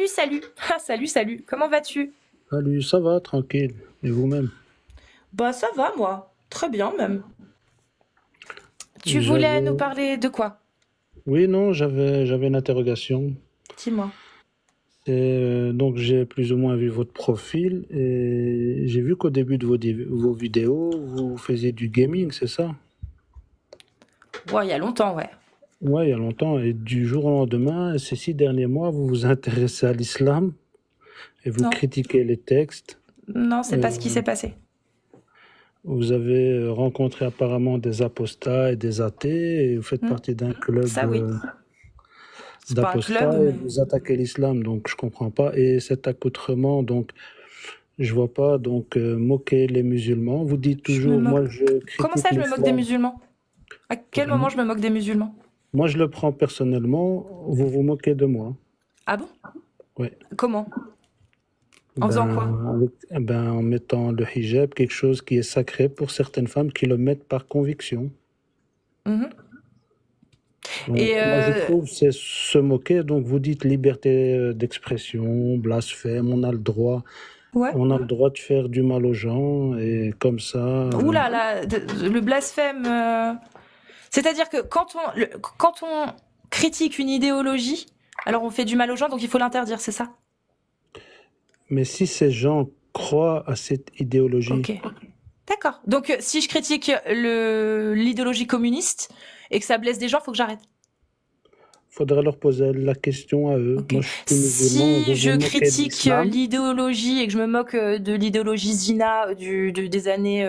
Salut, salut. Ah, salut, salut. Comment vas-tu? Salut, ça va, tranquille. Et vous-même? Bah ça va, moi. Très bien même. Tu voulais nous J'avais... parler de quoi? Oui, non, j'avais une interrogation. Dis-moi. Donc, j'ai plus ou moins vu votre profil et j'ai vu qu'au début de vos vidéos, vous faisiez du gaming, c'est ça? Ouais, il y a longtemps, ouais. Ouais, il y a longtemps. Et du jour au lendemain, ces 6 derniers mois, vous vous intéressez à l'islam et vous Non, critiquez les textes. non, c'est pas ce qui Euh, s'est passé. Vous avez rencontré apparemment des apostats et des athées et vous faites Hmm. partie d'un club Ça oui. C'est pas un club, d'apostats et mais... vous attaquez l'islam, donc je comprends pas. Et cet accoutrement, donc je vois pas, donc moquer les musulmans. Vous dites Je me toujours, moque. moi je Comment critique ça, je me moque des l'islam. musulmans? À quel moment je me moque des musulmans? Moi je le prends personnellement, vous vous moquez de moi. Ah bon? Ouais. Comment? En faisant quoi? En mettant le hijab, quelque chose qui est sacré pour certaines femmes qui le mettent par conviction. Mhm. Donc Et moi je trouve c'est se moquer. Donc vous dites liberté d'expression, blasphème, ouais. on a le droit de faire du mal aux gens et comme ça. Ouh là là, le blasphème. C'est-à-dire que quand on critique une idéologie, alors on fait du mal aux gens, donc il faut l'interdire, c'est ça? Mais si ces gens croient à cette idéologie, Ok. D'accord. Donc si je critique l'idéologie communiste et que ça blesse des gens, faut que j'arrête. faudrait leur poser la question à eux. Ok. Moi, je suis musulman, Si vous je vous moquez de critique l'islam. l'idéologie et que je me moque de l'idéologie Zina des années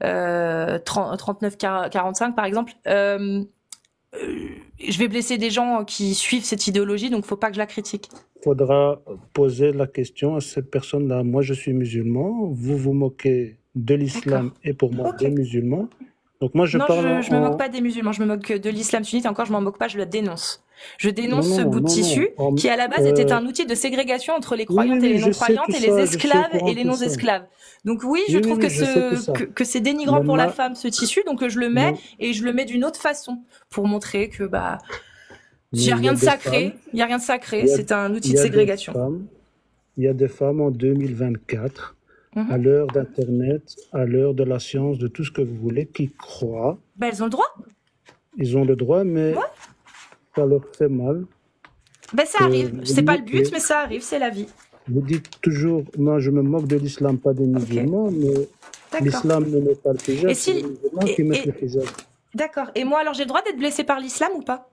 39-45 par exemple, je vais blesser des gens qui suivent cette idéologie, donc faut pas que je la critique. Faudra poser la question à cette personne-là. Moi, je suis musulman, vous vous moquez de l'islam D'accord. et pour moi Ok. des musulmans. Donc moi, je Non, parle je me moque pas des musulmans, je me moque de l'islam sunnite, et encore je m'en moque pas, je le dénonce. Je non, dénonce ce non, bout de non, non. tissu qui à la base était un outil de ségrégation entre les Oui, oui, croyantes et oui, les je sais tout non-croyantes et les ça, je suis au esclaves courant et de les tout ça. non-esclaves. Donc oui, je Oui, oui, trouve oui, je sais tout ça. que c'est dénigrant Mais pour la ma, femme ce tissu, donc je le mets ma- et je le mets d'une autre façon pour montrer que bah il y mais a rien de sacré, il y a rien de sacré, il y a, c'est un outil il de y a des ségrégation. femmes, il y a des femmes en 2024, à Mhm. l'heure d'Internet, à l'heure de la science, de tout ce que vous voulez, qui croient. Bah elles ont le droit. Ils ont le droit, mais Ouais. ça leur fait mal Ben ça que arrive, vous c'est pas le but, moquez. mais ça arrive, c'est la vie. Vous dites toujours, moi je me moque de l'islam, pas des Ok, musulmans, mais d'accord. l'islam ne met pas le Et hijab, c'est les si musulmans qui mettent le et hijab. d'accord. Et moi alors j'ai le droit d'être blessée par l'islam ou pas?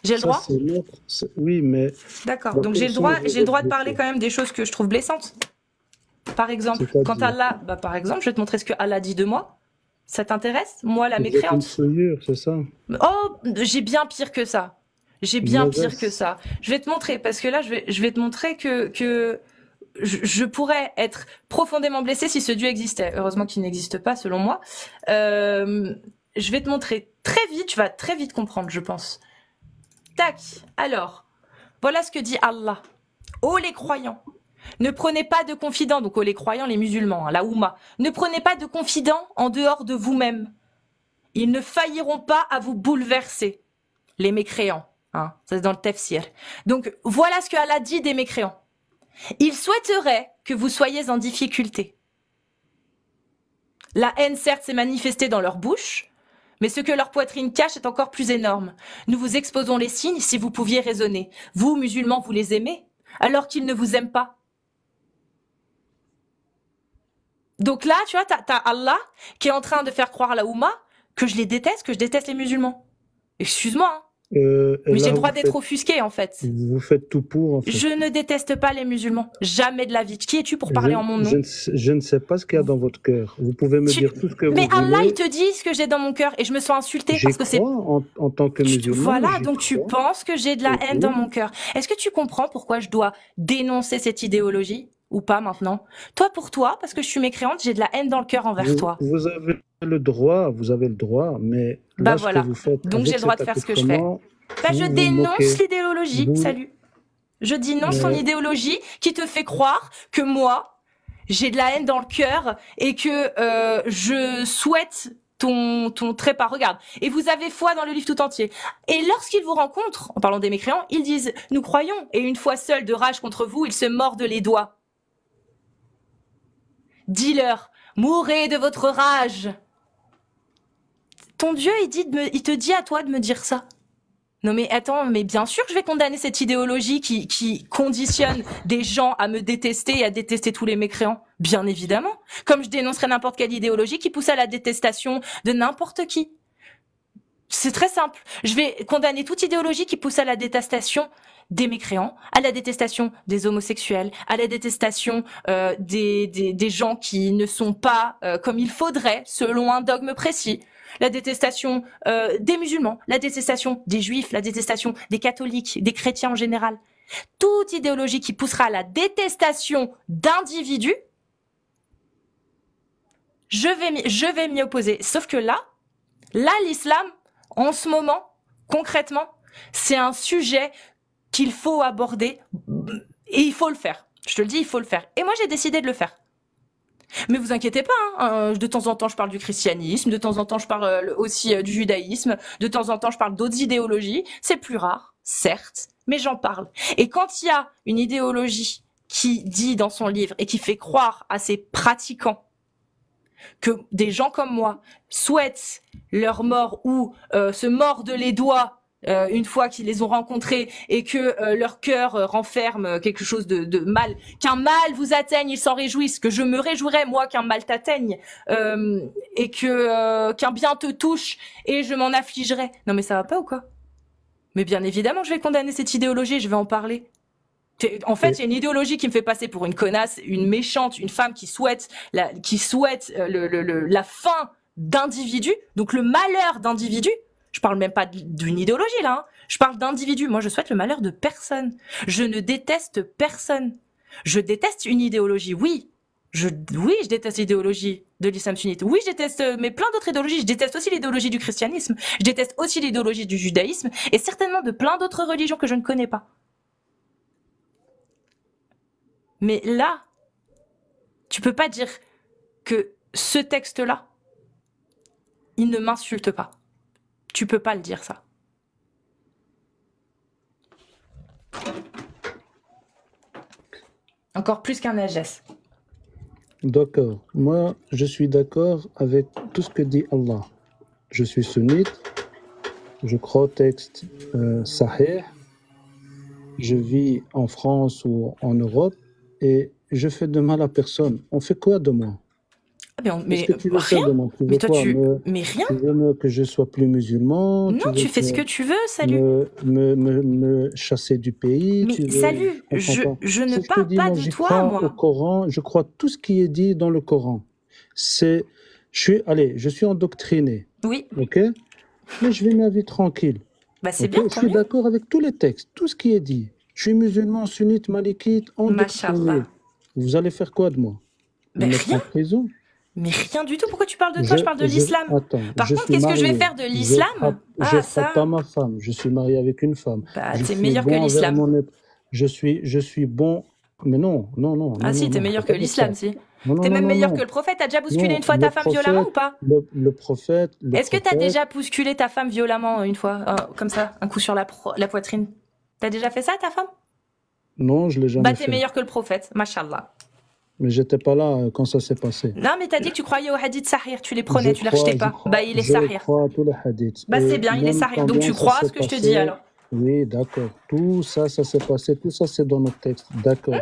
J'ai le Ça, droit? c'est notre. Oui, mais D'accord. dans Donc quel sens j'ai vous le êtes droit de parler blessé? quand même des choses que je trouve blessantes. Par exemple, quand C'est-à-dire, Allah, bah par exemple, je vais te montrer ce que Allah dit de moi. Ça t'intéresse? Moi, la vous êtes une mécréante. souillure, c'est ça? Oh, j'ai bien pire que ça. J'ai Une bien pire que mauvaise. ça. Je vais te montrer parce que là, je vais te montrer que je pourrais être profondément blessée si ce Dieu existait. Heureusement qu'il n'existe pas, selon moi. Euh, je vais te montrer très vite. Tu vas très vite comprendre, je pense. Tac. Alors, voilà ce que dit Allah. Ô les croyants, ne prenez pas de confidents, donc ô les croyants, les musulmans, hein, la Oumma, ne prenez pas de confidents en dehors de vous-même. Ils ne failliront pas à vous bouleverser, les mécréants. Hein, ça c'est dans le tafsir. Donc voilà ce que Allah dit des mécréants. Ils souhaiteraient que vous soyez en difficulté. La haine certes s'est manifestée dans leur bouche, mais ce que leur poitrine cache est encore plus énorme. Nous vous exposons les signes si vous pouviez raisonner. Vous, musulmans, vous les aimez, alors qu'ils ne vous aiment pas. Donc là, tu vois, t'as Allah qui est en train de faire croire à la Oumma que je les déteste, que je déteste les musulmans. Excuse-moi, hein, Et mais j'ai là, le droit d'être offusqué en fait. vous faites tout pour, en fait. Je ne déteste pas les musulmans, jamais de la vie. Qui es-tu pour Je, parler en mon nom? je ne sais pas ce qu'il y a dans votre cœur. Vous pouvez me dire tout ce que vous Mais Allah, il voulez. te dit ce que j'ai dans mon cœur et je me sens insultée J'y parce que c'est... crois en tant que musulman, Voilà, j'y donc tu crois. penses que j'ai de la Ok. haine dans mon cœur. Est-ce que tu comprends pourquoi je dois dénoncer cette idéologie ou pas maintenant? Toi, pour toi, parce que je suis mécréante, j'ai de la haine dans le cœur envers toi. Vous avez le droit, mais Bah là, ce que voilà, vous faites donc j'ai avec le droit cet de faire ce que je fais. accoutrement, Bah je vous vous dénonce moquez. l'idéologie, Vous, salut. Je dénonce ton mais idéologie qui te fait croire que moi, j'ai de la haine dans le cœur et que je souhaite ton trépas, regarde. Et vous avez foi dans le livre tout entier. Et lorsqu'ils vous rencontrent, en parlant des mécréants, ils disent, nous croyons, et une fois seuls de rage contre vous, ils se mordent les doigts. Dis-leur, mourrez de votre rage. Ton Dieu, il te dit à toi de me dire ça. Non mais attends, mais bien sûr que je vais condamner cette idéologie qui conditionne des gens à me détester et à détester tous les mécréants. Bien évidemment. Comme je dénoncerai n'importe quelle idéologie qui pousse à la détestation de n'importe qui. C'est très simple. Je vais condamner toute idéologie qui pousse à la détestation des mécréants, à la détestation des homosexuels, à la détestation des gens qui ne sont pas comme il faudrait selon un dogme précis. La détestation des musulmans, la détestation des juifs, la détestation des catholiques, des chrétiens en général. Toute idéologie qui poussera à la détestation d'individus, je vais m'y opposer. Sauf que là, l'islam, en ce moment, concrètement, c'est un sujet qu'il faut aborder et il faut le faire. Je te le dis, il faut le faire. Et moi, j'ai décidé de le faire. Mais vous inquiétez pas, hein, de temps en temps je parle du christianisme, de temps en temps je parle aussi du judaïsme, de temps en temps je parle d'autres idéologies. C'est plus rare, certes, mais j'en parle. Et quand il y a une idéologie qui dit dans son livre et qui fait croire à ses pratiquants que des gens comme moi souhaitent leur mort ou se mordent les doigts une fois qu'ils les ont rencontrés et que leur cœur renferme quelque chose de mal, qu'un mal vous atteigne, ils s'en réjouissent, que je me réjouirais moi qu'un mal t'atteigne et que qu'un bien te touche et je m'en affligerais. Non mais ça va pas ou quoi? Mais bien évidemment je vais condamner cette idéologie, je vais en parler. En fait, il y a une idéologie qui me fait passer pour une connasse, une méchante, une femme qui souhaite la fin d'individus, donc le malheur d'individus. Je parle même pas d'une idéologie là, hein. Je parle d'individus. Moi, je souhaite le malheur de personne. Je ne déteste personne. Je déteste une idéologie, oui. Je déteste l'idéologie de l'islam sunnite. Oui, je déteste, mais plein d'autres idéologies. Je déteste aussi l'idéologie du christianisme. Je déteste aussi l'idéologie du judaïsme et certainement de plein d'autres religions que je ne connais pas. Mais là, tu peux pas dire que ce texte-là, il ne m'insulte pas. Tu peux pas le dire, ça. Encore plus qu'un najès. D'accord. Moi, je suis d'accord avec tout ce que dit Allah. Je suis sunnite, je crois au texte sahih, je vis en France ou en Europe et je fais de mal à personne. On fait quoi de moi? Mais Qu'est-ce que tu veux faire de moi? Tu veux mais toi, quoi? mais rien. Tu veux que je sois plus musulman? Non, tu fais ce que tu veux, salut. Me chasser du pays? Mais salut, je ne parle pas de toi, moi. Au Coran, je crois tout ce qui est dit dans le Coran. Je suis endoctriné. Oui. Ok? Mais je vis ma vie tranquille. Bah, c'est Okay? bien. Je suis d'accord avec tous les textes, tout ce qui est dit. Je suis musulman, sunnite, malikite, endoctriné. Vous allez faire quoi de moi? Mais rien. En prison? Mais rien du tout. Pourquoi tu parles de toi? Je parle de l'islam. Par contre, qu'est-ce que je vais faire de l'islam? Je frappe pas ma femme. Je suis marié avec une femme. Bah, t'es meilleur que l'islam. Je suis bon. Mais non. Ah si, t'es meilleur que l'islam, si. T'es même meilleur que le prophète. T'as déjà bousculé une fois ta femme violemment ou pas? Le prophète. Est-ce que t'as déjà bousculé ta femme violemment une fois, comme ça, un coup sur la poitrine? T'as déjà fait ça, ta femme? Non, je l'ai jamais fait. Bah, t'es meilleur que le prophète, mashallah. Mais j'étais pas là quand ça s'est passé. Non, mais t'as dit que tu croyais aux hadiths sahih, tu les prenais, tu les rejetais pas. Bah, il est sahih. Je crois à tous les hadiths. Bah, c'est bien, il est sahih. Donc tu crois à ce que je te dis alors? Oui, d'accord. Tout ça s'est passé, tout ça c'est dans notre texte, d'accord.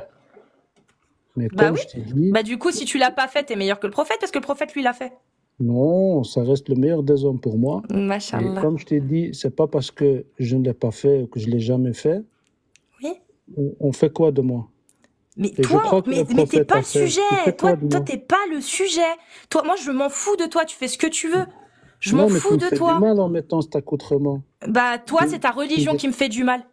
Mais comme je t'ai dit... Bah du coup, si tu l'as pas fait, t'es meilleur que le prophète, parce que le prophète, lui, l'a fait. Non, ça reste le meilleur des hommes pour moi. Machallah. Et comme je t'ai dit, c'est pas parce que je ne l'ai pas fait ou que je l'ai jamais fait. Oui. On fait quoi de moi? Mais toi, mais t'es pas le sujet. Toi, t'es pas le sujet. Toi, moi, je m'en fous de toi. Tu fais ce que tu veux. Je m'en fous de toi. Tu me fais du mal en mettant cet accoutrement. Bah, toi, c'est ta religion qui me fait du mal.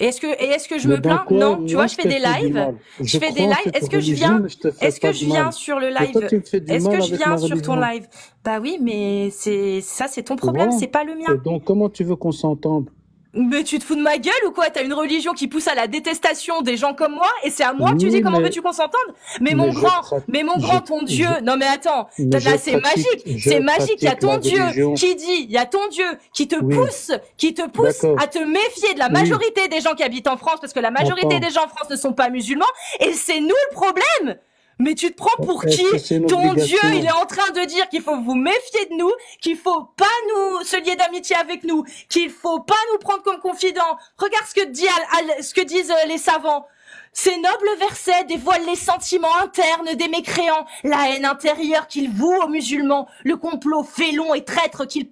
Et est-ce que je me plains? Non, tu vois, je fais des lives. Je fais des lives. Est-ce que je viens sur le live? Est-ce que je viens sur ton live? Bah oui, mais c'est ton problème, c'est pas le mien. Et donc, comment tu veux qu'on s'entende? Mais tu te fous de ma gueule ou quoi? T'as une religion qui pousse à la détestation des gens comme moi et c'est à moi que tu dis Oui, comment veux-tu qu'on s'entende? Mais mon mais je, grand, pra- mais mon je, grand, ton Dieu. je, Non mais attends, mais là c'est magique, je c'est magique. Il y a pratique la ton Dieu religion. qui dit, il y a ton Dieu Oui, qui te pousse d'accord. à te méfier de la Oui, majorité des gens qui habitent en France parce que la majorité attends. des gens en France ne sont pas musulmans et c'est nous le problème. Mais tu te prends pour qui? Est-ce que c'est une Ton Dieu, il obligation? est en train de dire qu'il faut vous méfier de nous, qu'il faut pas nous se lier d'amitié avec nous, qu'il faut pas nous prendre comme confidents. Regarde ce que ce que disent les savants. Ces nobles versets dévoilent les sentiments internes des mécréants, la haine intérieure qu'ils vouent aux musulmans, le complot félon et traître qu'ils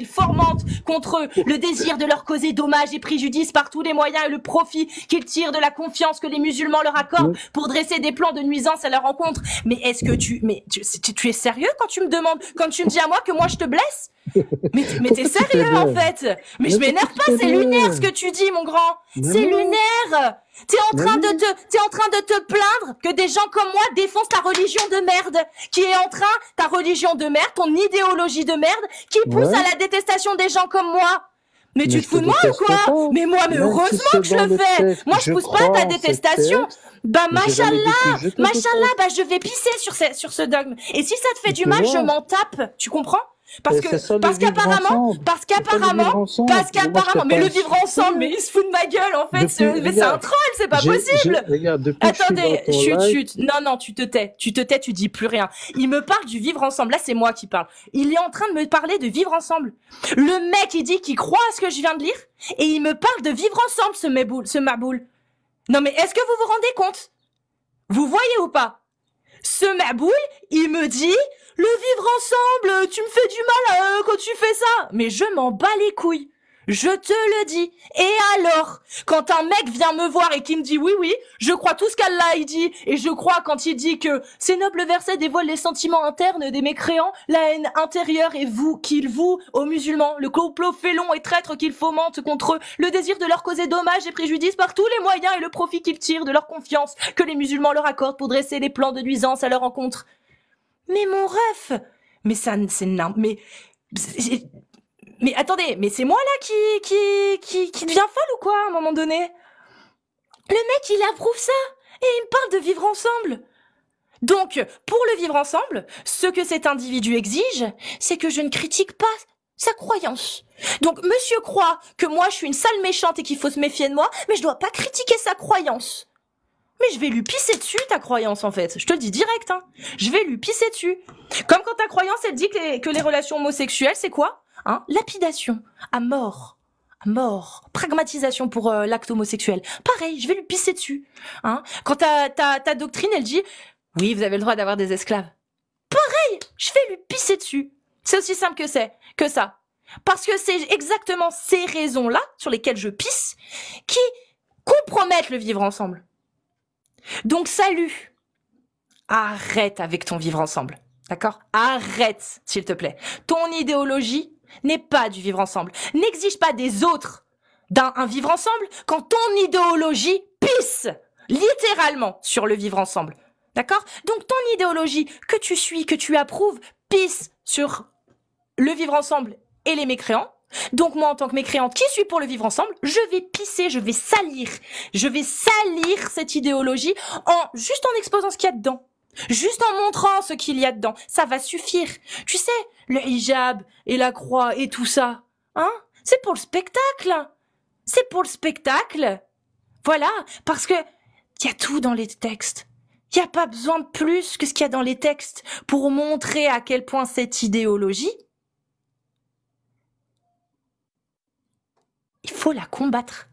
fomentent contre eux, le désir de leur causer dommages et préjudices par tous les moyens et le profit qu'ils tirent de la confiance que les musulmans leur accordent Mais, pour dresser des plans de nuisance à leur rencontre. Mais est-ce que tu es sérieux quand tu me demandes, quand tu me dis à moi que moi je te blesse? Mais t'es pourquoi tu sérieux en t'énerves? fait? Mais je Mais pourquoi m'énerve tu pas, c'est lunaire ce t'énerves? que tu dis, mon grand. Mais C'est non, lunaire. mais non. T'es en train de te plaindre que des gens comme moi défoncent ta religion de merde, ta religion de merde, ton idéologie de merde, qui pousse Ouais, à la détestation des gens comme moi. Mais mais tu te je te fous de moi ou déteste quoi? pas. Mais moi, mais Même si heureusement c'est que je dans le le fais. texte, Moi, je je pousse pas à crois ta en ce détestation. texte, Bah, mais j'ai jamais dit que je te machallah, déteste. bah, je vais pisser sur ce dogme. Et si ça te fait du Tu mal, je vois? m'en tape. Tu comprends? Et c'est ça le vivre ensemble. C'est ça le vivre ensemble. Mais moi, je t'ai Mais pas le vivre ensemble, mais insulté. il se fout de ma gueule, en fait. Mais c'est un Regarde, troll, c'est pas possible. regarde, depuis que je suis dans Attendez, ton live, chut. Non, tu te tais. Tu dis plus rien. Il me parle du vivre ensemble. Là, c'est moi qui parle. Il est en train de me parler de vivre ensemble. Le mec, il dit qu'il croit à ce que je viens de lire. Et il me parle de vivre ensemble, ce maboule. Non, mais est-ce que vous vous rendez compte? Vous voyez ou pas? Ce maboule, il me dit, le vivre ensemble, tu me fais du mal quand tu fais ça. Mais je m'en bats les couilles. Je te le dis. Et alors, quand un mec vient me voir et qui me dit oui, je crois tout ce qu'Allah il dit, et je crois quand il dit que ces nobles versets dévoilent les sentiments internes des mécréants, la haine intérieure et qu'ils vouent aux musulmans, le complot félon et traître qu'ils fomentent contre eux, le désir de leur causer dommages et préjudices par tous les moyens et le profit qu'ils tirent de leur confiance que les musulmans leur accordent pour dresser des plans de nuisance à leur encontre. Mais mon ref, mais ça, c'est mais attendez, mais c'est moi là qui devient folle ou quoi à un moment donné? Le mec il approuve ça et il me parle de vivre ensemble. Donc, pour le vivre ensemble, ce que cet individu exige, c'est que je ne critique pas sa croyance. Donc, monsieur croit que moi je suis une sale méchante et qu'il faut se méfier de moi, mais je dois pas critiquer sa croyance. Mais je vais lui pisser dessus, ta croyance, en fait. Je te le dis direct, hein. Je vais lui pisser dessus. Comme quand ta croyance, elle dit que les relations homosexuelles, c'est quoi? Hein? Lapidation. À mort. À mort. Pragmatisation pour l'acte homosexuel. Pareil, je vais lui pisser dessus. Hein? Quand ta doctrine, elle dit, oui, vous avez le droit d'avoir des esclaves. Pareil, je vais lui pisser dessus. C'est aussi simple que ça. Parce que c'est exactement ces raisons-là, sur lesquelles je pisse, qui compromettent le vivre ensemble. Donc salut, arrête avec ton vivre ensemble, d'accord? Arrête, s'il te plaît. Ton idéologie n'est pas du vivre ensemble. N'exige pas des autres un vivre ensemble quand ton idéologie pisse littéralement sur le vivre ensemble, d'accord? Donc ton idéologie que tu suis, que tu approuves, pisse sur le vivre ensemble et les mécréants. Donc moi, en tant que mécréante qui suis pour le vivre ensemble, je vais pisser, je vais salir cette idéologie juste en exposant ce qu'il y a dedans. Juste en montrant ce qu'il y a dedans. Ça va suffire. Tu sais, le hijab et la croix et tout ça, hein? C'est pour le spectacle. C'est pour le spectacle. Voilà, parce que il y a tout dans les textes. Il n'y a pas besoin de plus que ce qu'il y a dans les textes pour montrer à quel point cette idéologie, il faut la combattre.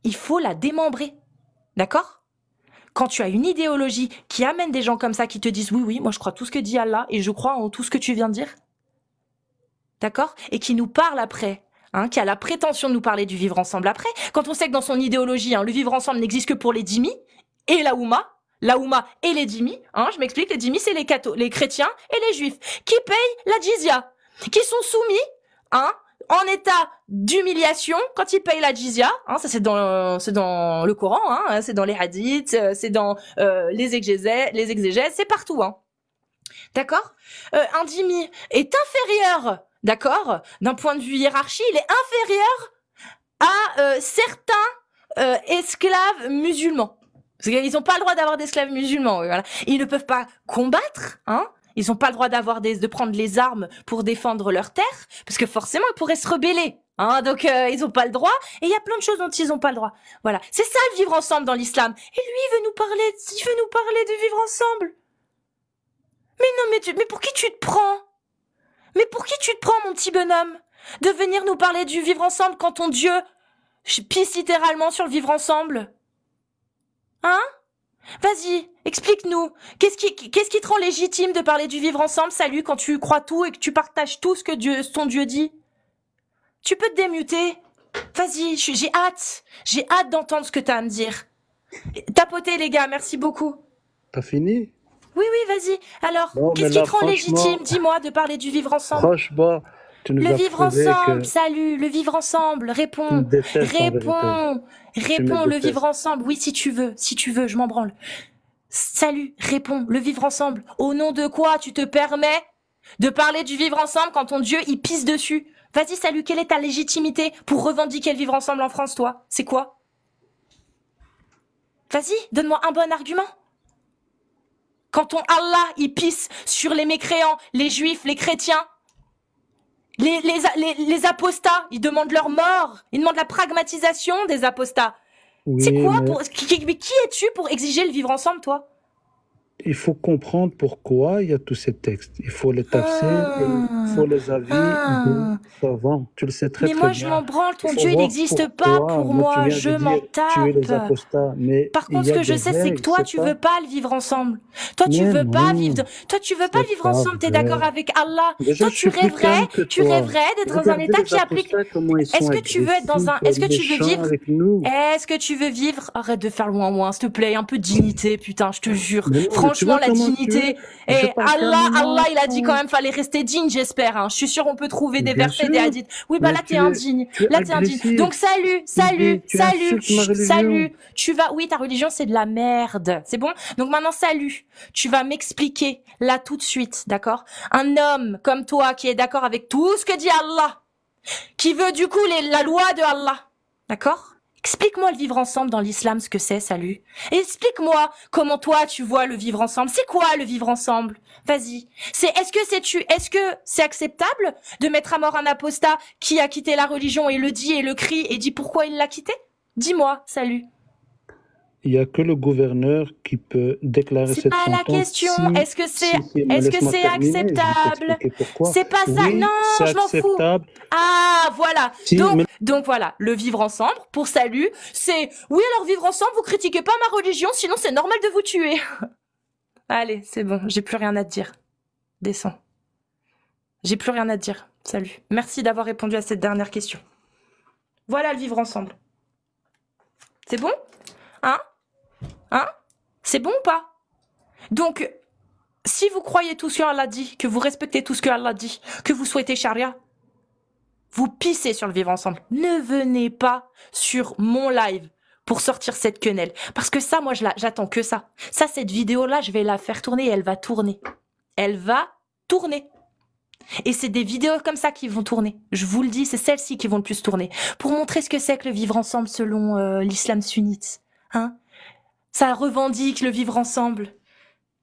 Il faut la démembrer. D'accord? Quand tu as une idéologie qui amène des gens comme ça qui te disent oui, moi je crois tout ce que dit Allah et je crois en tout ce que tu viens de dire. D'accord? Et qui nous parle après, hein, qui a la prétention de nous parler du vivre ensemble après, quand on sait que dans son idéologie, hein, le vivre ensemble n'existe que pour les dhimmis et la Oumma et les dhimmis, hein, je m'explique, les dhimmis c'est les chrétiens et les juifs qui payent la jizya, qui sont soumis, hein, en état d'humiliation quand ils payent la jizya, hein, ça c'est dans le Coran, hein, c'est dans les hadiths, c'est dans les exégèses, c'est partout, hein. D'accord? Un dhimmi est inférieur d'accord? D'un point de vue hiérarchie, il est inférieur à certains esclaves musulmans. Parce qu'ils n'ont pas le droit d'avoir d'esclaves musulmans. Voilà. Ils ne peuvent pas combattre, hein. Ils n'ont pas le droit de prendre les armes pour défendre leur terre, parce que forcément ils pourraient se rebeller. Hein, donc ils n'ont pas le droit. Et il y a plein de choses dont ils n'ont pas le droit. Voilà, c'est ça le vivre ensemble dans l'islam. Et lui il veut nous parler de vivre ensemble. Mais non, mais pour qui tu te prends? Mais pour qui tu te prends, mon petit bonhomme? De venir nous parler du vivre ensemble quand ton Dieu pisse littéralement sur le vivre ensemble? Hein? Vas-y, explique-nous. Qu'est-ce qui te rend légitime de parler du vivre ensemble, salut, quand tu crois tout et que tu partages tout ce que ton Dieu dit? Tu peux te démuter. Vas-y, j'ai hâte. J'ai hâte d'entendre ce que t'as à me dire. Tapotez, les gars, merci beaucoup. T'as fini? Oui, vas-y. Alors, Non, qu'est-ce qui te rend légitime, dis-moi, de parler du vivre ensemble? Franchement, tu nous Le as vivre prouvé ensemble, que salut, le vivre ensemble, tu me réponds, détestes en vérité. réponds, le vivre ensemble, oui, si tu veux, je m'en branle. Salut, réponds, le vivre ensemble. Au nom de quoi tu te permets de parler du vivre ensemble quand ton Dieu, il pisse dessus? Vas-y, salut, quelle est ta légitimité pour revendiquer le vivre ensemble en France, toi? C'est quoi? Vas-y, donne-moi un bon argument. Quand ton Allah, il pisse sur les mécréants, les juifs, les chrétiens, les apostats, ils demandent leur mort, ils demandent la pragmatisation des apostats. Oui, c'est quoi mais qui es-tu pour exiger le vivre ensemble, toi? il faut comprendre pourquoi il y a tous ces textes. Il faut les tafsir, il faut les avis des savants. Tu le sais très mais très moi, bien. je m'en branle, ton Il faut Dieu, il voir n'existe pas pourquoi. pour Moi, tu moi, viens je de m'en dire tuer les tape. apostats, mais Par il contre, y ce a que je des sais, c'est que règles, toi, c'est tu pas... veux pas le vivre ensemble. Toi, tu Mais veux pas non, vivre. Toi, tu veux pas le c'est vivre pas ensemble. T'es d'accord vrai. avec Allah. Déjà, Toi, je suis plus calme que tu toi. rêverais d'être dans un Regardez état les qui applique. apostats, comment ils Est-ce sont que tu veux être dans un, agressifs, est-ce que tu veux méchants vivre, avec nous. est-ce que tu veux vivre, arrête de faire le ouin-ouin, s'il te plaît, un peu de dignité, putain, je te jure. Mais non, mais tu Franchement, vois la comment tu es? dignité. Je Et parle Allah, calmement. il a dit quand même, fallait rester digne, j'espère, hein. Je suis sûre, on peut trouver des Bien versets, des sûr, hadiths. Oui, bah mais là, t'es indigne. tu es Là, t'es indigne. Donc, agressif. Tu insultes ma religion. salut. Tu vas, oui, ta religion, c'est de la merde. C'est bon? Donc maintenant, salut. Tu vas m'expliquer, là, tout de suite, d'accord? Un homme comme toi, qui est d'accord avec tout ce que dit Allah, qui veut, du coup, la loi de Allah. D'accord? Explique-moi le vivre ensemble dans l'islam, ce que c'est, salut. Et explique-moi comment toi, tu vois le vivre ensemble. C'est quoi le vivre ensemble? Vas-y. Est-ce que c'est acceptable de mettre à mort un apostat qui a quitté la religion et le dit et le crie et dit pourquoi il l'a quitté? Dis-moi, salut. Il y a que le gouverneur qui peut déclarer C'est cette pas la sentence. question. Est-ce que c'est Laisse-moi terminer, je vais acceptable? t'expliquer pourquoi. C'est pas ça. Oui, Non, c'est je m'en fous. acceptable. Ah, voilà. Si, mais Donc voilà, le vivre ensemble, pour salut, c'est, oui, alors vivre ensemble, vous critiquez pas ma religion, sinon c'est normal de vous tuer. Allez, c'est bon, j'ai plus rien à te dire. Descends. J'ai plus rien à te dire. Salut. Merci d'avoir répondu à cette dernière question. Voilà le vivre ensemble. C'est bon? Hein? C'est bon ou pas? Donc, si vous croyez tout ce que Allah dit, que vous respectez tout ce que Allah dit, que vous souhaitez charia, vous pissez sur le vivre ensemble. Ne venez pas sur mon live pour sortir cette quenelle. Parce que ça, moi, j'attends que ça. Ça, cette vidéo-là, je vais la faire tourner et elle va tourner. Elle va tourner. Et c'est des vidéos comme ça qui vont tourner. Je vous le dis, c'est celles-ci qui vont le plus tourner. Pour montrer ce que c'est que le vivre ensemble selon l'islam sunnite. Hein? Ça revendique le vivre ensemble.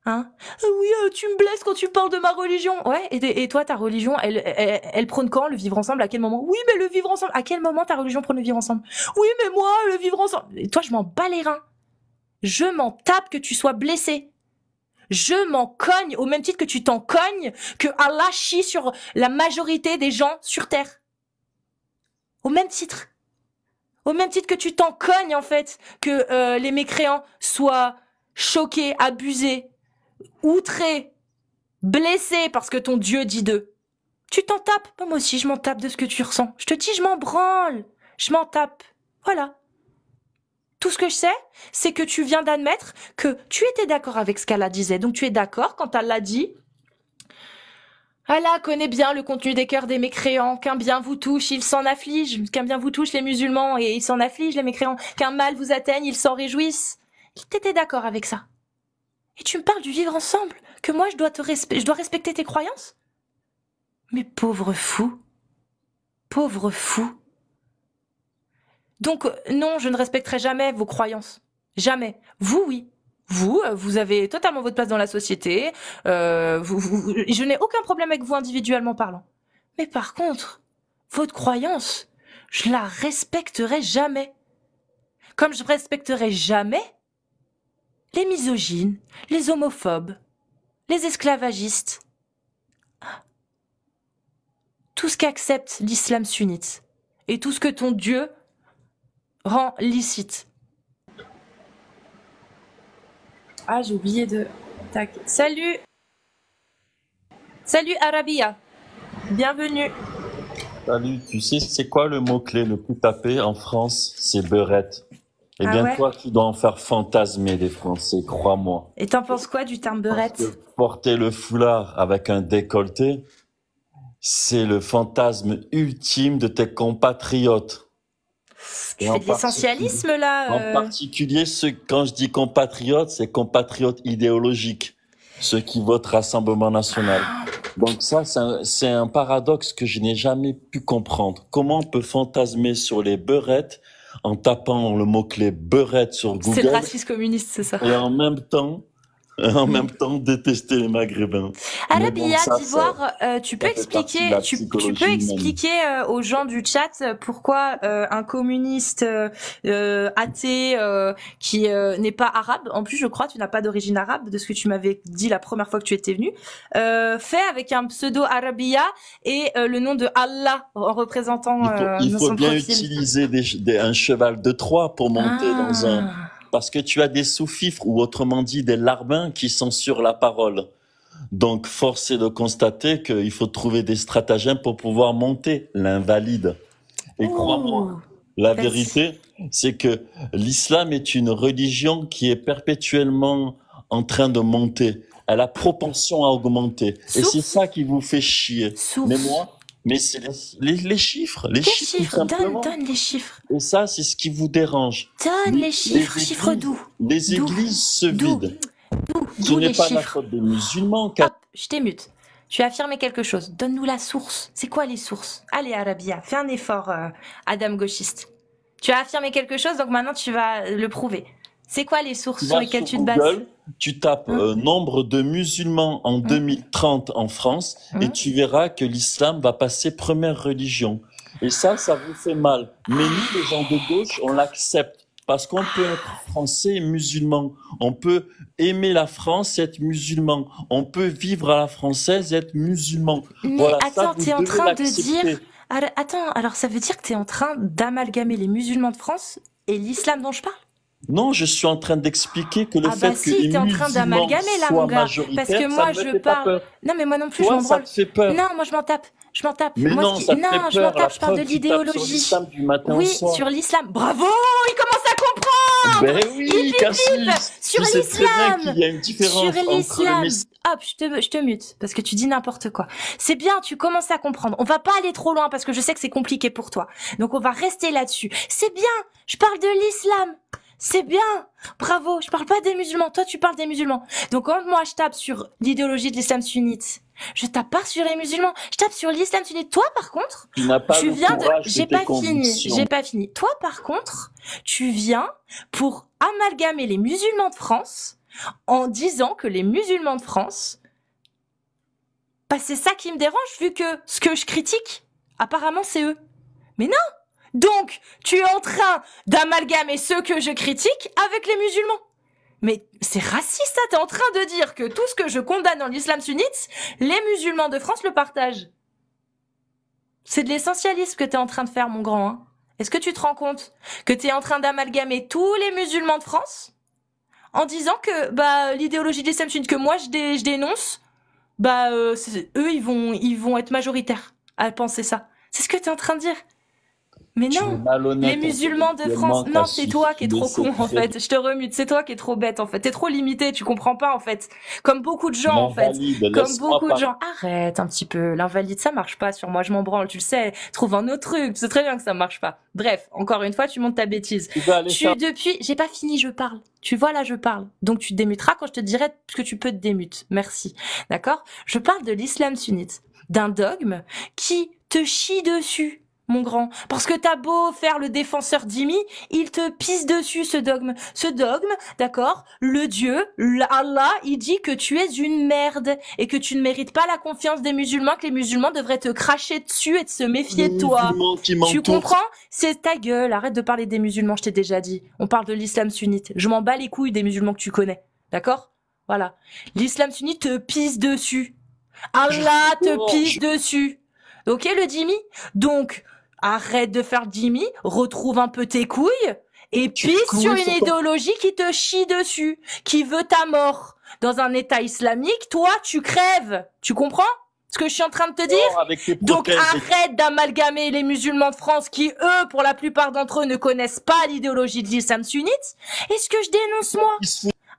Hein? Oui, tu me blesses quand tu parles de ma religion. Ouais, et toi, ta religion, elle prône quand le vivre ensemble? À quel moment? Oui, mais le vivre ensemble. À quel moment ta religion prône le vivre ensemble? Oui, mais moi, le vivre ensemble. Et toi, je m'en bats les reins. Je m'en tape que tu sois blessé. Je m'en cogne au même titre que tu t'en cognes que Allah chie sur la majorité des gens sur terre. Au même titre. Au même titre que tu t'en cognes, en fait, que les mécréants soient choqués, abusés, outrés, blessés parce que ton Dieu dit d'eux. Tu t'en tapes. Moi aussi, je m'en tape de ce que tu ressens. Je te dis, je m'en branle. Je m'en tape. Voilà. Tout ce que je sais, c'est que tu viens d'admettre que tu étais d'accord avec ce qu'Allah disait. Donc tu es d'accord quand Allah dit Allah connaît bien le contenu des cœurs des mécréants, qu'un bien vous touche, il s'en afflige, qu'un bien vous touche les musulmans et ils s'en affligent les mécréants, qu'un mal vous atteigne, ils s'en réjouissent. T'étais d'accord avec ça. Et tu me parles du vivre ensemble, que moi je dois respecter tes croyances? Mais pauvre fou. Pauvre fou. Donc, non, je ne respecterai jamais vos croyances. Jamais. Vous, oui. Vous avez totalement votre place dans la société. Je n'ai aucun problème avec vous individuellement parlant. Mais par contre, votre croyance, je la respecterai jamais. Comme je respecterai jamais les misogynes, les homophobes, les esclavagistes. Tout ce qu'accepte l'islam sunnite. Et tout ce que ton Dieu rend licite. Ah, j'ai oublié de... Tac. Salut. Salut Arabia. Bienvenue. Salut, tu sais, c'est quoi le mot-clé le plus tapé en France? C'est beurette. Eh Ah bien, ouais? toi, tu dois en faire fantasmer les Français, crois-moi. Et t'en penses quoi du terme Parce beurette? que porter le foulard avec un décolleté, c'est le fantasme ultime de tes compatriotes. Tu Et fais en de l'essentialisme là En particulier, quand je dis compatriotes, c'est compatriotes idéologiques, ceux qui votent Rassemblement National. Donc ça, c'est un paradoxe que je n'ai jamais pu comprendre. Comment on peut fantasmer sur les beurettes en tapant le mot-clé beurette sur C'est le Google racisme communiste, c'est ça. et en même temps détester les Maghrébins. Mais bon, Arabia ça, d'Ivoire, tu peux ça fait partie de la psychologie peux humaine. expliquer aux gens du chat pourquoi un communiste athée qui n'est pas arabe, en plus je crois tu n'as pas d'origine arabe de ce que tu m'avais dit la première fois que tu étais venu, fait avec un pseudo Arabia et le nom de Allah en représentant Il faut son bien profil. utiliser un cheval de Troie pour monter dans un... Ah. Parce que tu as des sous-fifres, ou autrement dit des larbins qui censurent la parole. Donc, force est de constater qu'il faut trouver des stratagèmes pour pouvoir monter l'invalide. Et crois-moi, la Vas-y. vérité, c'est que l'islam est une religion qui est perpétuellement en train de monter. Elle a propension à augmenter. Et Source. c'est ça qui vous fait chier. Source. Mais c'est les chiffres. Les Quels chiffres, chiffres? tout simplement. Donne les chiffres. Et ça, c'est ce qui vous dérange. Donne les chiffres. les Chiffres églises- d'où? Les D'où églises se D'où vident. Ce D'où n'est les pas la chiffres? faute des musulmans. Hop, je t'émute. Tu as affirmé quelque chose. Donne-nous la source. C'est quoi les sources? Allez, Arabia, fais un effort, Adam gauchiste. Tu as affirmé quelque chose, donc maintenant tu vas le prouver. C'est quoi les sources sur lesquelles tu te bases? Google, tu tapes nombre de musulmans en 2030 en France et tu verras que l'islam va passer première religion. Et ça vous fait mal. Mais nous, les gens de gauche, on l'accepte. Parce qu'on peut être français et musulman. On peut aimer la France et être musulman. On peut vivre à la française et être musulman. Mais Voilà, ça, attends, vous t'es en devez train de l'accepter. dire... Attends, alors ça veut dire que t'es en train d'amalgamer les musulmans de France et l'islam dont je parle? Non, je suis en train d'expliquer que le Ah fait bah que si, les t'es en train musulmans d'amalgamer là, soient mon gars. majoritaires, Parce que ça moi, ne me je fait pas parle... peur. Non, mais moi non plus, je Toi, m'en ça branle. te fait peur. Non, moi je m'en tape. Je m'en tape. Mais Moi, non, ça te non, fait je m'en peur. La tape, je parle de preuve, tu tapes sur l'idéologie. l'islam du matin au Oui, soir. sur l'islam. Bravo, il commence à comprendre. Ben oui, Cassis, Sur tu sais très bien l'islam. qu'il y a une différence Sur entre le l'islam. message. Hop, je te mute parce que tu dis n'importe quoi. C'est bien, tu commences à comprendre. On va pas aller trop loin parce que je sais que c'est compliqué pour toi. Donc on va rester là-dessus. C'est bien, je parle de l'islam. C'est bien, bravo, je parle pas des musulmans, toi tu parles des musulmans. Donc quand moi je tape sur l'idéologie de l'islam sunnite, je tape pas sur les musulmans, je tape sur l'islam sunnite. Toi par contre, Tu n'as pas tu le viens de... courage de J'ai tes pas fini, convictions. j'ai pas fini. Toi par contre, tu viens pour amalgamer les musulmans de France en disant que les musulmans de France, bah c'est ça qui me dérange vu que ce que je critique, apparemment c'est eux. Mais non! Donc, tu es en train d'amalgamer ceux que je critique avec les musulmans. Mais c'est raciste ça, t'es en train de dire que tout ce que je condamne dans l'islam sunnite, les musulmans de France le partagent. C'est de l'essentialisme que t'es en train de faire, mon grand. Hein. Est-ce que tu te rends compte que t'es en train d'amalgamer tous les musulmans de France en disant que bah l'idéologie de l'islam sunnite que moi je dénonce, bah eux ils vont être majoritaires à penser ça. C'est ce que t'es en train de dire. Mais Tu es non, malhonnête, les musulmans de France, non, c'est toi qui es trop con en fait. Je te remute, c'est toi qui es trop bête en fait. T'es trop limité, tu comprends pas en fait. Comme beaucoup de gens en fait. Comme beaucoup de gens. Arrête un petit peu, l'invalide ça marche pas sur moi, je m'en branle, tu le sais. Trouve un autre truc, tu sais très bien que ça marche pas. Bref, encore une fois, tu montes ta bêtise. J'ai pas fini, je parle. Tu vois là, je parle. Donc tu te démuteras quand je te dirai que tu peux te démute. Merci. D'accord? Je parle de l'islam sunnite. d'un dogme qui te chie dessus, mon grand. Parce que t'as beau faire le défenseur d'Imi, il te pisse dessus, ce dogme. Ce dogme, d'accord, le Dieu, Allah, il dit que tu es une merde et que tu ne mérites pas la confiance des musulmans, que les musulmans devraient te cracher dessus et de se méfier de toi. Tu comprends? C'est ta gueule, arrête de parler des musulmans, je t'ai déjà dit. On parle de l'islam sunnite. Je m'en bats les couilles des musulmans que tu connais, d'accord? Voilà. L'islam sunnite te pisse dessus. Allah te pisse dessus. Ok, le Jimmy? Donc, arrête de faire Jimmy, retrouve un peu tes couilles et pisse sur une idéologie qui te chie dessus, qui veut ta mort. Dans un état islamique, toi, tu crèves. Tu comprends ce que je suis en train de te dire? Donc arrête d'amalgamer les musulmans de France qui, eux, pour la plupart d'entre eux, ne connaissent pas l'idéologie de l'islam sunnite. Et ce que je dénonce, moi,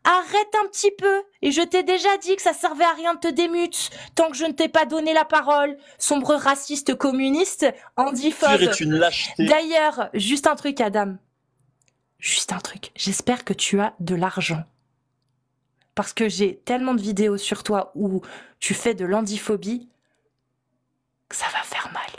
arrête un petit peu. Et je t'ai déjà dit que ça servait à rien de te démute tant que je ne t'ai pas donné la parole. Sombre raciste communiste, handiphobe. D'ailleurs, juste un truc, Adam. Juste un truc. J'espère que tu as de l'argent. Parce que j'ai tellement de vidéos sur toi où tu fais de l'handiphobie que ça va faire mal.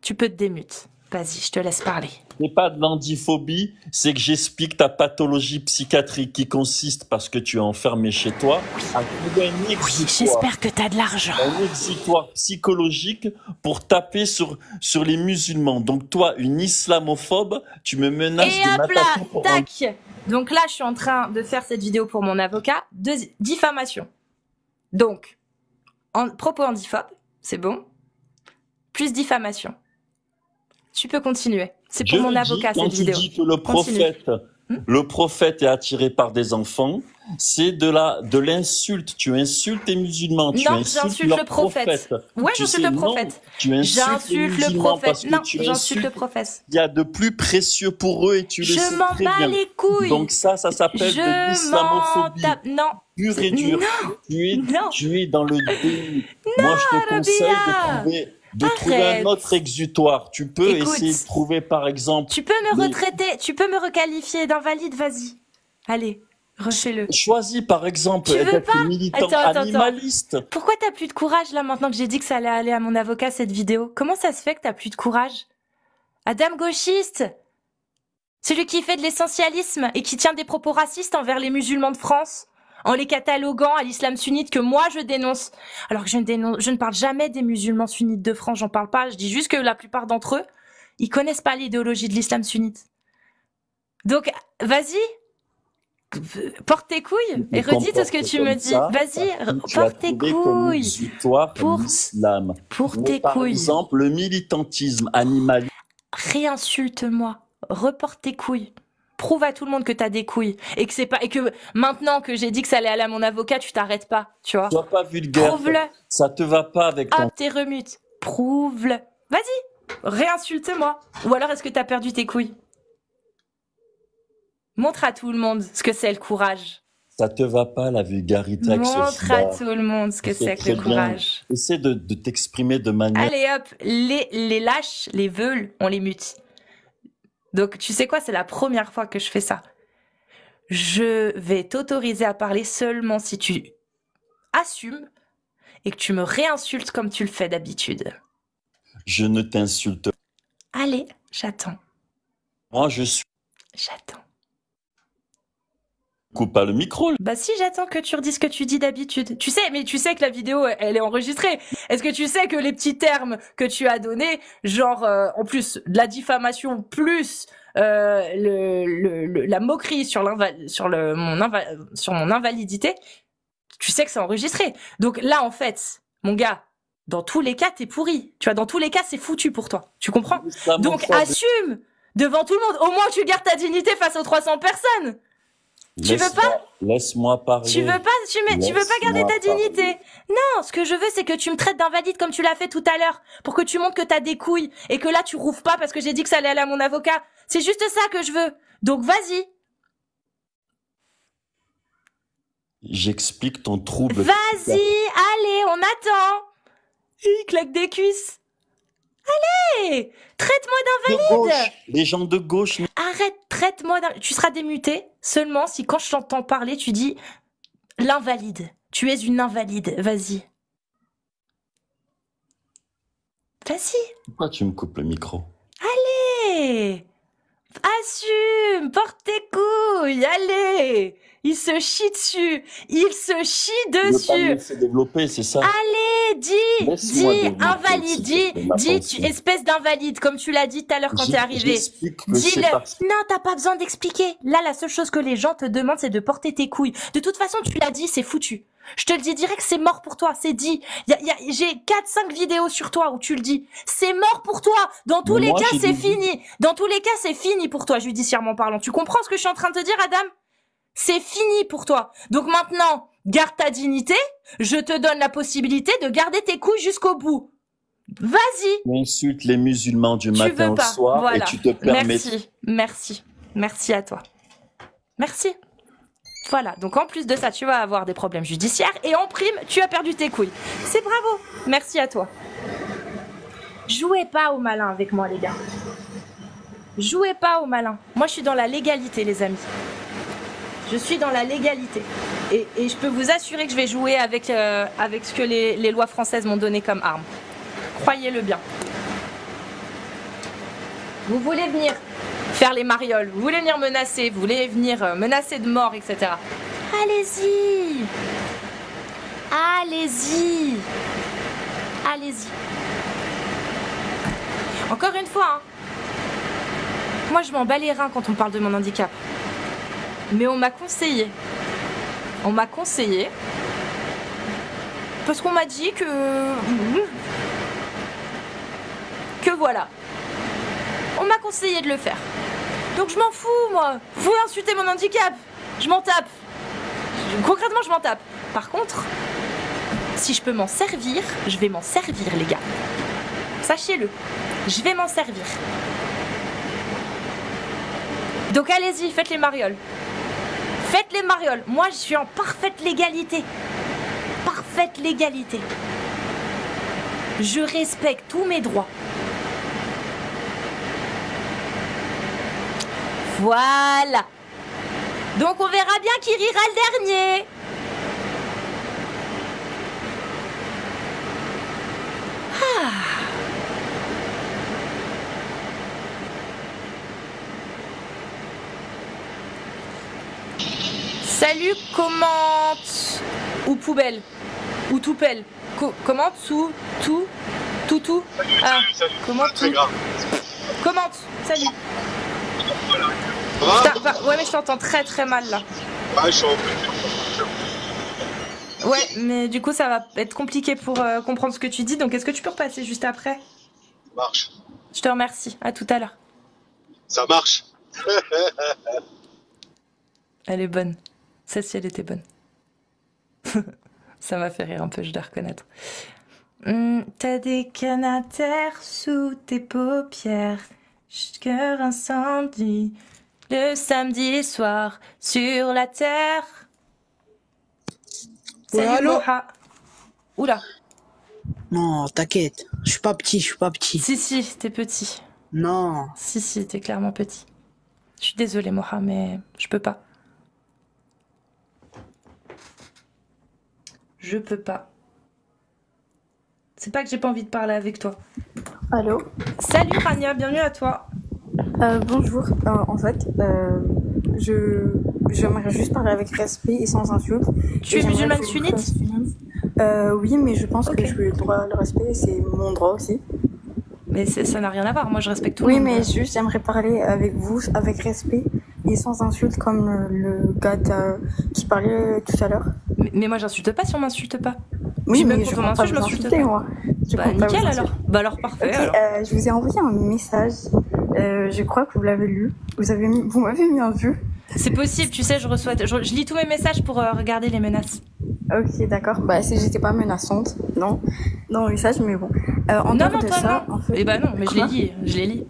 Tu peux te démute. Vas-y, je te laisse parler. C'est pas de l'handiphobie, c'est que j'explique ta pathologie psychiatrique qui consiste, parce que tu es enfermé chez toi, à trouver un exutoire. Oui, j'espère que tu as de l'argent. Un exutoire psychologique pour taper sur les musulmans. Donc toi, une islamophobe, tu me menaces de m'attaquer pour... Tac. Donc là, je suis en train de faire cette vidéo pour mon avocat de diffamation. Donc, propos handiphobe, c'est bon. Plus diffamation. Tu peux continuer. C'est pour mon avocat, cette vidéo. Quand tu dis que le prophète est attiré par des enfants, c'est de l'insulte. Tu insultes les musulmans. Non, j'insulte le prophète. Ouais, j'insulte le prophète. J'insulte le prophète. Non, j'insulte le prophète. Il y a de plus précieux pour eux et tu le sais très bien. Je m'en bats les couilles. Donc ça s'appelle de l'islamophobie. Non. Pure et dure. Tu es dans le déni. Moi, je te conseille de trouver un autre exutoire. Tu peux essayer de trouver, par exemple... Tu peux me retraiter, tu peux me requalifier d'invalide, vas-y. Allez, refais-le. Choisis, par exemple, d'être militant animaliste. Pourquoi t'as plus de courage, là, maintenant que j'ai dit que ça allait aller à mon avocat, cette vidéo? Comment ça se fait que t'as plus de courage? Adam gauchiste, celui qui fait de l'essentialisme et qui tient des propos racistes envers les musulmans de France, en les cataloguant à l'islam sunnite que moi je dénonce. Alors que je ne parle jamais des musulmans sunnites de France, j'en parle pas, je dis juste que la plupart d'entre eux, ils connaissent pas l'idéologie de l'islam sunnite. Donc, vas-y, porte tes couilles et redis tout ce que tu me dis. Vas-y, porte tes couilles. Pour tes couilles. Par exemple, le militantisme animaliste. Réinsulte-moi, reporte tes couilles. Prouve à tout le monde que t'as des couilles et que c'est pas, et que maintenant que j'ai dit que ça allait aller à mon avocat, tu t'arrêtes pas, tu vois. Sois pas vulgaire. Prouve-le. Ça te va pas avec ton... Ah, t'es remute. Prouve-le. Vas-y. Réinsulte-moi. Ou alors est-ce que t'as perdu tes couilles? Montre à tout le monde ce que c'est le courage. Ça te va pas, la vulgarité. Montre à tout le monde ce que c'est que le courage. Essaie de t'exprimer de manière... Allez hop, les lâches, les veules, on les mute. Donc, tu sais quoi, c'est la première fois que je fais ça. Je vais t'autoriser à parler seulement si tu assumes et que tu me réinsultes comme tu le fais d'habitude. Je ne t'insulte pas. Allez, j'attends. Moi, je suis... J'attends. Coupe pas le micro. Bah si, j'attends que tu redises ce que tu dis d'habitude. Tu sais, mais tu sais que la vidéo, elle est enregistrée. Est-ce que tu sais que les petits termes que tu as donnés, genre, en plus, de la diffamation, plus la moquerie sur mon invalidité, tu sais que c'est enregistré. Donc là, en fait, mon gars, dans tous les cas, t'es pourri. Tu vois, dans tous les cas, c'est foutu pour toi. Tu comprends? Donc assume devant tout le monde. Au moins, tu gardes ta dignité face aux 300 personnes. Tu veux pas? Laisse-moi parler. Tu veux pas garder ta dignité? Non, ce que je veux, c'est que tu me traites d'invalide comme tu l'as fait tout à l'heure, pour que tu montres que t'as des couilles, et que là, tu rouves pas parce que j'ai dit que ça allait aller à mon avocat. C'est juste ça que je veux. Donc, vas-y. J'explique ton trouble. Vas-y, allez, on attend. Il claque des cuisses. Allez, traite-moi d'invalide. Les gens de gauche. Arrête, traite-moi d'invalide. Tu seras démuté seulement si quand je t'entends parler, tu dis l'invalide. Tu es une invalide, vas-y. Vas-y. Pourquoi tu me coupes le micro? Allez. Assume, porte tes couilles, allez. Il se chie dessus, il se chie Tu veux pas me dessus. laisser développer, c'est ça? Allez, Laisse-moi dis, développer, invalide, s'il te plaît, ma dis, pensée. espèce d'invalide, comme tu l'as dit tout à l'heure quand t'es arrivé. J'explique que c'est Dis-le. parce que Non, t'as pas besoin d'expliquer. Là, la seule chose que les gens te demandent, c'est de porter tes couilles. De toute façon, tu l'as dit, c'est foutu. Je te le dis direct, c'est mort pour toi, c'est dit. J'ai 4-5 vidéos sur toi où tu le dis. C'est mort pour toi. Dans tous Mais les moi, cas, j'ai c'est dit- fini. Dans tous les cas, c'est fini pour toi, judiciairement parlant. Tu comprends ce que je suis en train de te dire, Adam? C'est fini pour toi. Donc maintenant, garde ta dignité. Je te donne la possibilité de garder tes couilles jusqu'au bout. Vas-y. tu insultes les musulmans du Tu matin veux au pas. soir Voilà. et tu te permets. Merci. Merci. Merci à toi. Merci. Voilà. Donc en plus de ça, tu vas avoir des problèmes judiciaires et en prime, tu as perdu tes couilles. C'est bravo. Merci à toi. Jouez pas au malin avec moi, les gars. Jouez pas au malin. Moi, je suis dans la légalité, les amis. Je suis dans la légalité. Et je peux vous assurer que je vais jouer avec ce que les lois françaises m'ont donné comme arme. Croyez-le bien. Vous voulez venir faire les marioles, vous voulez venir menacer, vous voulez venir menacer de mort, etc. Allez-y. Allez-y. Allez-y. Encore une fois, hein. Moi je m'en bats les reins quand on parle de mon handicap. Mais on m'a conseillé. On m'a conseillé. Parce qu'on m'a dit que voilà. On m'a conseillé de le faire. Donc je m'en fous, moi. Vous insultez mon handicap. Je m'en tape. Concrètement, je m'en tape. Par contre, si je peux m'en servir, je vais m'en servir, les gars. Sachez-le. Je vais m'en servir. Donc allez-y, faites les marioles. Faites les marioles. Moi, je suis en parfaite légalité. Parfaite légalité. Je respecte tous mes droits. Voilà. Donc on verra bien qui rira le dernier. Salut, commente ou poubelle ou toupelle. Commente ou tout. Ah, commente Très tout. grave. Commente. Salut. Ça va? Putain, ouais, mais je t'entends très très mal là. Ouais, je suis en Ouais, mais du coup ça va être compliqué pour comprendre ce que tu dis. Donc est-ce que tu peux repasser juste après? Ça marche. Je te remercie. À tout à l'heure. Ça marche. Elle est bonne. Celle-ci, elle était bonne. Ça m'a fait rire un peu, je dois reconnaître. T'as des cannes à terre sous tes paupières. Cœur incendie. Le samedi soir sur la terre. Ouais, Salut, allô? Moha. Oula. Non, t'inquiète, je suis pas petit. Si, t'es petit. Non, Si, t'es clairement petit. Je suis désolée, Moha, mais je peux pas. Je peux pas. C'est pas que j'ai pas envie de parler avec toi. Allô? Salut Rania, bienvenue à toi. Bonjour. En fait, j'aimerais juste parler avec respect et sans insulte. Tu es Et j'aimerais musulmane que vous sunnite? fassiez- Oui, mais je pense Ok. que je lui ai le droit le respect, c'est mon droit aussi. Mais ça n'a rien à voir, moi je respecte tout le Oui, monde. mais juste j'aimerais parler avec vous avec respect et sans insulte comme le gars qui parlait tout à l'heure. Mais moi j'insulte pas si on m'insulte pas. Oui, même mais quand je on compte pas m'insulte, je vous m'insulte insulter, pas. moi. Je Bah compte pas nickel vous alors. insulter. Bah alors parfait Ok, alors. je vous ai envoyé un message. Je crois que vous l'avez lu. Vous m'avez mis un vu. C'est possible, tu sais, je lis tous mes messages pour regarder les menaces. Ok, d'accord. Bah, si j'étais pas menaçante, non, dans le message, mais bon. En Non, dehors non, de toi ça, non. en fait. Eh bah non, mais Quoi? je les lis.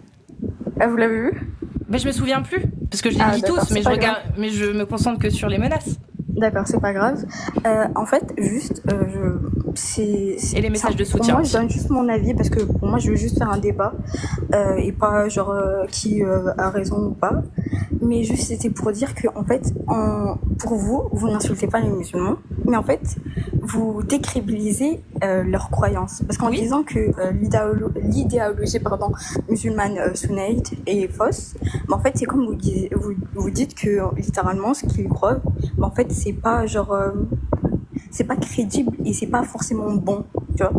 Ah, vous l'avez vu? Mais je me souviens plus, parce que je les Ah, lis d'accord, tous, c'est mais je pas regarde, mais je me concentre que sur les menaces. D'accord, c'est pas grave. En fait, juste, Et les messages de soutien. Pour moi, je donne juste mon avis parce que pour moi, je veux juste faire un débat et pas genre qui a raison ou pas. Mais juste c'était pour dire que en fait, pour vous n'insultez pas les musulmans, mais en fait, vous décrédibilisez leurs croyances. Parce qu'en disant que l'idéologie musulmane sunnite est fausse, mais en fait, c'est comme vous dites que littéralement ce qu'ils croient, mais en fait, c'est pas genre c'est pas crédible et c'est pas forcément bon, tu vois.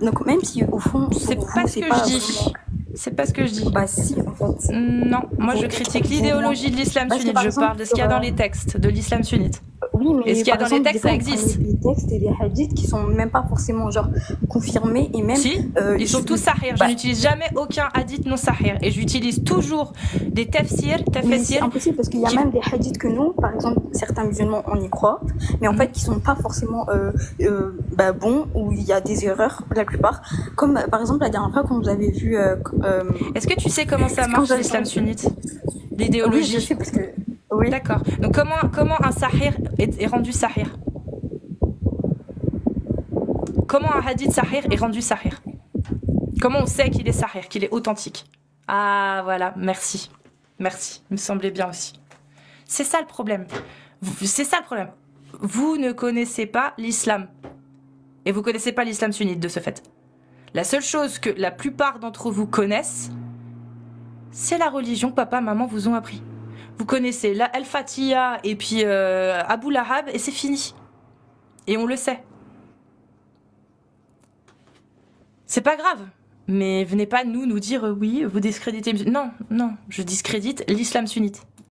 Donc même si au fond c'est pas ce que je dis. C'est pas ce que je dis. Bah si, en fait. Non, moi je critique l'idéologie de l'islam sunnite. Je parle de ce qu'il y a dans les textes de l'islam sunnite. Oui, mais et ce qu'il y a dans les textes, ça existe. Les textes et les hadiths qui sont même pas forcément genre confirmés et même. Si, ils sont tous sahih. Je n'utilise jamais aucun hadith non sahih et j'utilise toujours des tafsirs. C'est impossible parce qu'il y a même des hadiths que nous, par exemple, certains musulmans on y croit, mais en fait qui sont pas forcément bons ou il y a des erreurs la plupart. Comme par exemple la dernière fois qu'on vous avait vu. Est-ce que tu sais comment ça marche l'islam sunnite? L'idéologie. Oui, je sais parce que. Oui. D'accord. Donc comment un sahih est rendu sahih? Comment un hadith sahih est rendu sahih? Comment on sait qu'il est sahih, qu'il est authentique? Ah voilà, merci. Merci, il me semblait bien aussi. C'est ça le problème. C'est ça le problème. Vous ne connaissez pas l'islam. Et vous connaissez pas l'islam sunnite de ce fait. La seule chose que la plupart d'entre vous connaissent, c'est la religion que papa, maman vous ont appris. Vous connaissez la Al-Fatiha et puis Abu Lahab et c'est fini. Et on le sait. C'est pas grave. Mais venez pas nous dire oui, vous discréditez... Non, je discrédite l'islam sunnite.